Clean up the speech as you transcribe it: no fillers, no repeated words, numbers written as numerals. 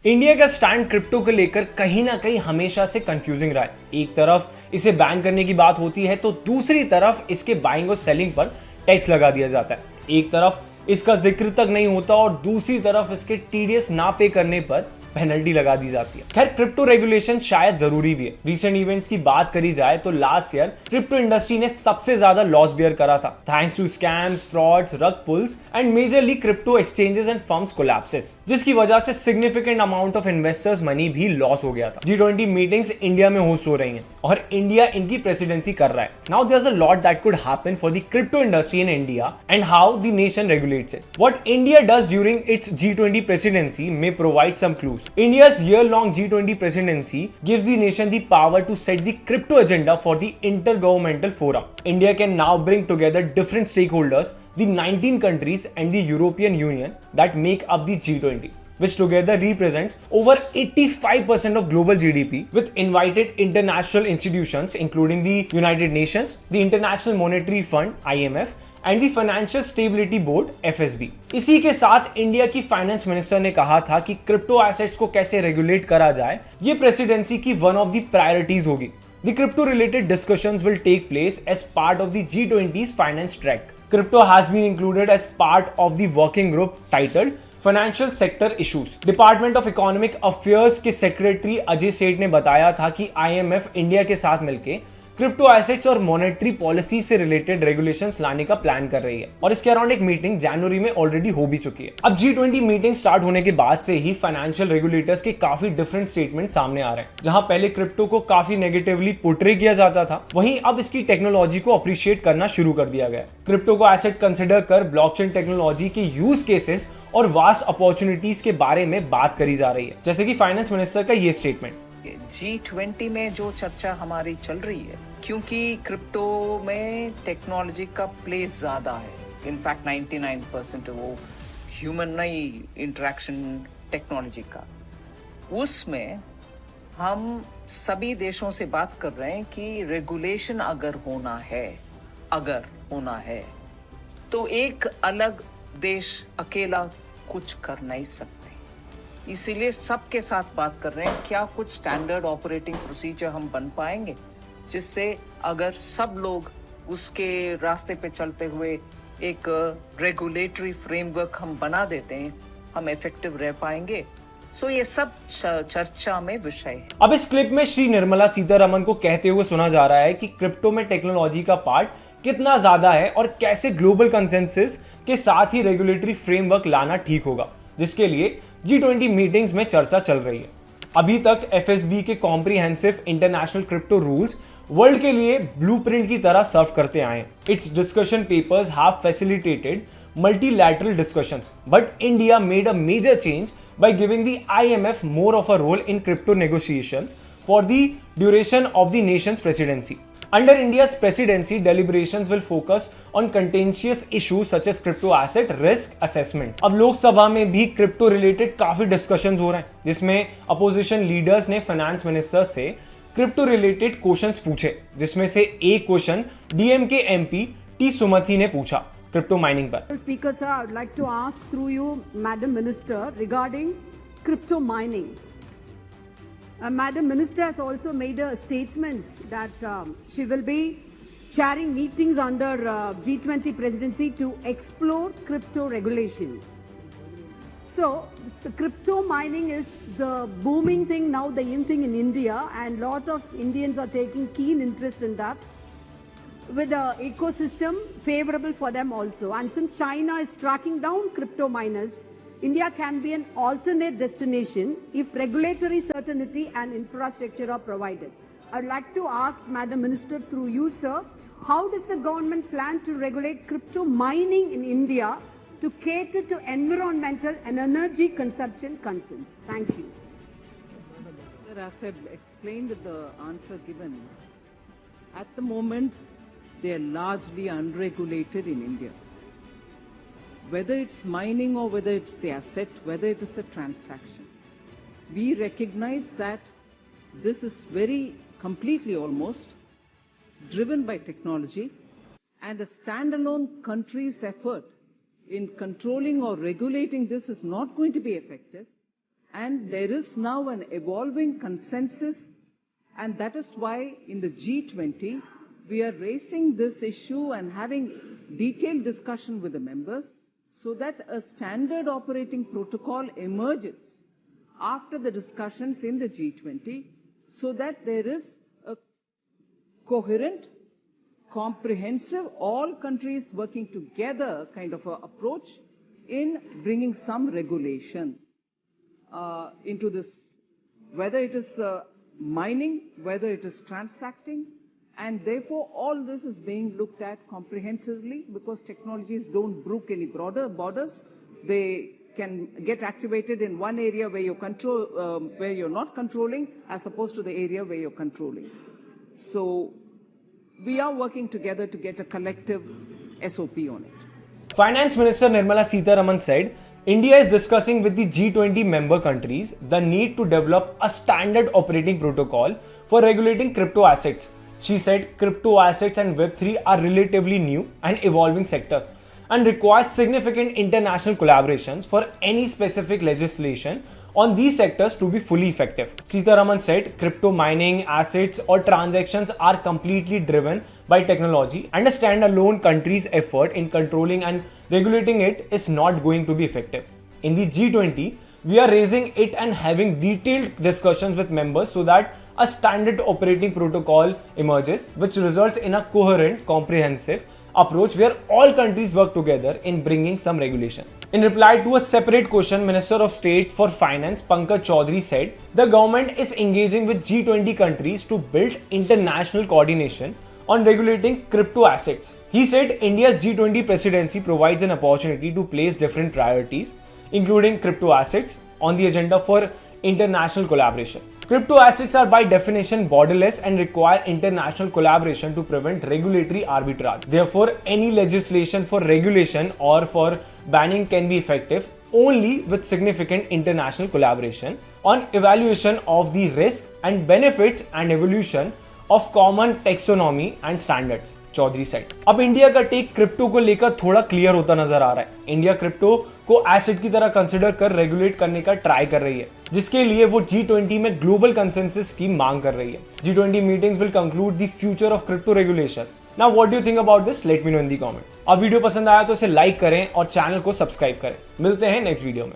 India का stand crypto को लेकर कहीं ना कहीं हमेशा से कंफ्यूजिंग रहा है। एक तरफ इसे बैन करने की बात होती है तो दूसरी तरफ इसके बाइंग और सेलिंग पर टैक्स लगा दिया जाता है। एक तरफ इसका जिक्र तक नहीं होता और दूसरी तरफ इसके टीडीएस ना पे करने पर पेनल्टी लगा दी जाती है। खैर, क्रिप्टो रेगुलेशन शायद जरूरी भी है। रिसेंट इवेंट्स की बात करी जाए तो लास्ट ईयर क्रिप्टो इंडस्ट्री ने सबसे ज्यादा लॉस बियर करा था, thanks to scams, frauds, rug pulls and majorly crypto exchanges and firms collapses, जिसकी वजह से significant amount of investors money भी लॉस हो गया था। G20 मीटिंग्स इंडिया में होस्ट हो रही हैं और इंडिया इनकी प्रेसिडेंसी कर रहा है। Now there is a lot that could happen for the crypto industry in India and how the nation regulates it. What India does during its G20 presidency may provide some clues. India's year-long G20 presidency gives the nation the power to set the crypto agenda for the intergovernmental forum. India can now bring together different stakeholders, the 19 countries and the European Union that make up the G20, which together represents over 85% of global GDP, with invited international institutions including the United Nations, the International Monetary Fund (IMF) and the financial stability board FSB। इसी के साथ India की finance minister ने कहा था कि crypto assets को कैसे रेगुलेट करा जाए, ये प्रेसिडेंसी की वन ऑफ द प्रायोरिटीज होगी। The crypto related discussions will take place as part of the G20's finance track. Crypto has been included as part of the working group titled financial sector issues. Department of economic affairs के secretary Ajay Seth ने बताया था कि IMF India के साथ मिलकर crypto assets और monetary policy से रिलेटेड रेगुलेशंस लाने का प्लान कर रही है और इसके अराउंड एक मीटिंग जनवरी में ऑलरेडी हो भी चुकी है। अब G20 मीटिंग स्टार्ट होने के बाद से ही फाइनेंशियल रेगुलेटर्स के काफी डिफरेंट स्टेटमेंट सामने आ रहे हैं। जहां पहले क्रिप्टो को काफी नेगेटिवली पोर्ट्रे किया जाता था, वहीं अब इसकी टेक्नोलॉजी को अप्रिशिएट करना शुरू कर दिया गया। क्रिप्टो को एसेट कंसिडर कर ब्लॉकचेन टेक्नोलॉजी के यूज केसेस और वास्ट अपॉर्चुनिटीज के बारे में बात करी जा रही है, जैसे कि फाइनेंस मिनिस्टर का ये स्टेटमेंट। G20 में जो चर्चा हमारी चल रही है, क्योंकि क्रिप्टो में टेक्नोलॉजी का प्लेस ज्यादा है, इनफैक्ट 99% वो ह्यूमन नहीं इंटरेक्शन टेक्नोलॉजी का, उसमें हम सभी देशों से बात कर रहे हैं कि रेगुलेशन अगर होना है तो एक अलग देश अकेला कुछ कर नहीं सकते। इसीलिए सबके साथ बात कर रहे हैं, क्या कुछ स्टैंडर्ड ऑपरेटिंग प्रोसीजर हम बन पाएंगे जिससे अगर सब लोग उसके रास्ते पे चलते हुए एक रेगुलेटरी फ्रेमवर्क हम बना देते हैं, हम इफेक्टिव रह पाएंगे। सो ये सब चर्चा में विषय है। अब इस क्लिप में श्री निर्मला सीतारमण को कहते हुए सुना जा रहा है कि क्रिप्टो में टेक्नोलॉजी का पार्ट कितना ज्यादा है और कैसे ग्लोबल कंसेंसस के साथ ही रेगुलेटरी फ्रेमवर्क लाना ठीक होगा, जिसके लिए G20 मीटिंग्स में चर्चा चल रही है। अभी तक FSB के comprehensive international crypto rules world के लिए ब्लूप्रिंट की तरह सर्व करते आए हैं। It's discussion papers have facilitated multilateral discussions, but India made a major change by giving the IMF more of a role in crypto negotiations for the duration of the nation's presidency. Under India's presidency, deliberations will focus on contentious issues such as crypto asset risk assessment. अब लोकसभा में भी crypto related काफी discussions हो रहे हैं, जिसमें opposition leaders ने finance minister से क्रिप्टो रिलेटेड क्वेश्चंस पूछे, जिसमें से एक क्वेश्चन DMK MP T सुमति ने पूछा क्रिप्टो माइनिंग पर। Speaker sir, I would like to ask through you, Madam Minister, regarding crypto mining. Madam Minister has also made a statement that she will be chairing meetings under G20 presidency to explore crypto regulations. So, crypto mining is the booming thing now, the in thing in India, and lot of Indians are taking keen interest in that, with the ecosystem favorable for them also. And since China is tracking down crypto miners, India can be an alternate destination if regulatory certainty and infrastructure are provided. I would like to ask Madam Minister through you, sir, how does the government plan to regulate crypto mining in India to cater to environmental and energy consumption concerns? Thank you. Sir, as I explained in the answer given, at the moment they are largely unregulated in India. Whether it's mining or whether it's the asset, whether it is the transaction, we recognize that this is very completely almost driven by technology, and a standalone country's effort in controlling or regulating this is not going to be effective, And there is now an evolving consensus, and that is why in the G20 we are raising this issue and having detailed discussion with the members so that a standard operating protocol emerges after the discussions in the G20 so that there is a coherent, comprehensive, all countries working together kind of a approach in bringing some regulation into this, whether it is mining, whether it is transacting, and therefore all this is being looked at comprehensively because technologies don't brook any broader borders. They can get activated in one area where you control, where you're not controlling, as opposed to the area where you're controlling. So we are working together to get a collective SOP on it. Finance Minister Nirmala Sitharaman said, India is discussing with the G20 member countries the need to develop a standard operating protocol for regulating crypto assets. She said crypto assets and Web3 are relatively new and evolving sectors and require significant international collaborations for any specific legislation on these sectors to be fully effective. Sitharaman said crypto mining, assets or transactions are completely driven by technology and a standalone country's effort in controlling and regulating it is not going to be effective. In the G20, we are raising it and having detailed discussions with members so that a standard operating protocol emerges, which results in a coherent, comprehensive approach where all countries work together in bringing some regulation. In reply to a separate question, Minister of State for Finance Pankaj Chaudhary said the government is engaging with G20 countries to build international coordination on regulating crypto assets. He said India's G20 presidency provides an opportunity to place different priorities, including crypto assets, on the agenda for international collaboration. Crypto assets are by definition borderless and require international collaboration to prevent regulatory arbitrage. Therefore, any legislation for regulation or for banning can be effective only with significant international collaboration on evaluation of the risk and benefits and evolution of common taxonomy and standards, चौधरी सेट। अब India का take crypto को लेकर थोड़ा clear होता नजर आ रहा है। इंडिया क्रिप्टो को एसेट की तरह कंसिडर कर रेगुलेट करने का ट्राई कर रही है, जिसके लिए वो G20 में ग्लोबल कंसेंसस की मांग कर रही है। G20 meetings will conclude the future of crypto regulations. Now what do you think about this? Let me know in the comments. अब वीडियो पसंद आया तो इसे लाइक करें और चैनल को सब्सक्राइब करें। मिलते हैं नेक्स्ट वीडियो में।